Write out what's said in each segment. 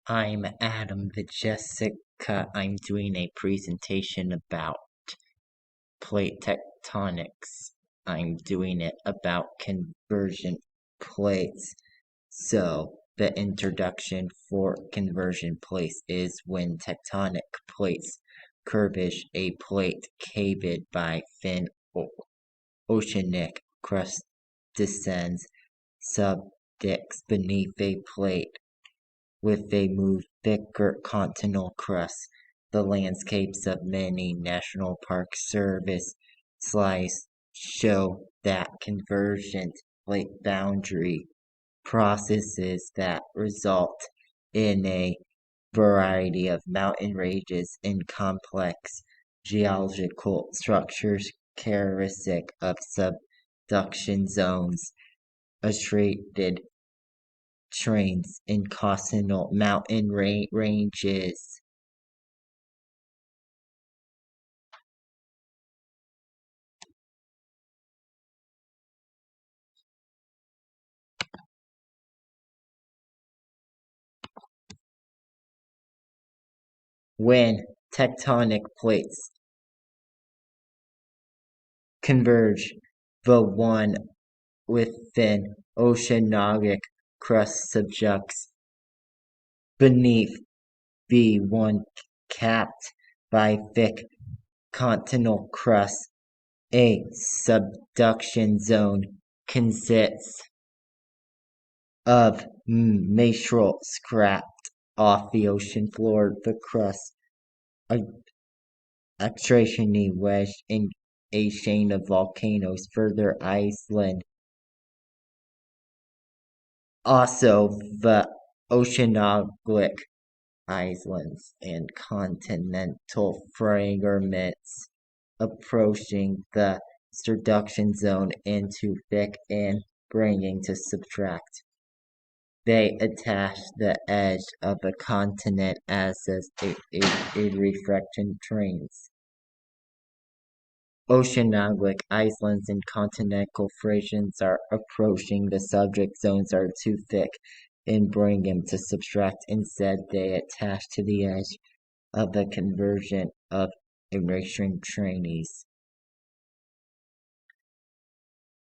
I'm Adam the Jessica. I'm doing a presentation about plate tectonics. I'm doing it about convergent plates. So, the introduction for convergent plates is when tectonic plates curvish a plate caved by thin oceanic crust descends subducts beneath a plate with a more thicker continental crust. The landscapes of many National Park Service slides show that convergent plate boundary processes that result in a variety of mountain ranges and complex geological structures characteristic of subduction zones, attrited trains in continental mountain ranges. When tectonic plates converge, the one within oceanic crust subducts beneath the one capped by thick continental crust. A subduction zone consists of material scraped off the ocean floor. The crust extraction wedged in a chain of volcanoes further Iceland. Also, the oceanic islands and continental fragments approaching the subduction zone into thick and bringing to subtract. They attach the edge of the continent as a reflection trains. Oceanic islands and continental fragments are approaching the subject zones are too thick and bring them to subtract. Instead, they attach to the edge of the convergent of erasing trainees.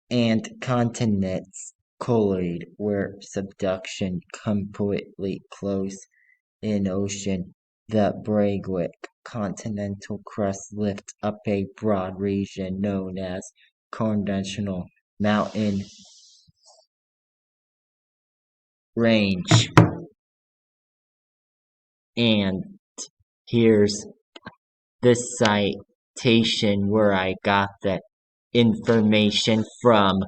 And continents collide where subduction completely close in ocean. The Bragwick continental crust lifts up a broad region known as continental mountain range. And here's the citation where I got the information from.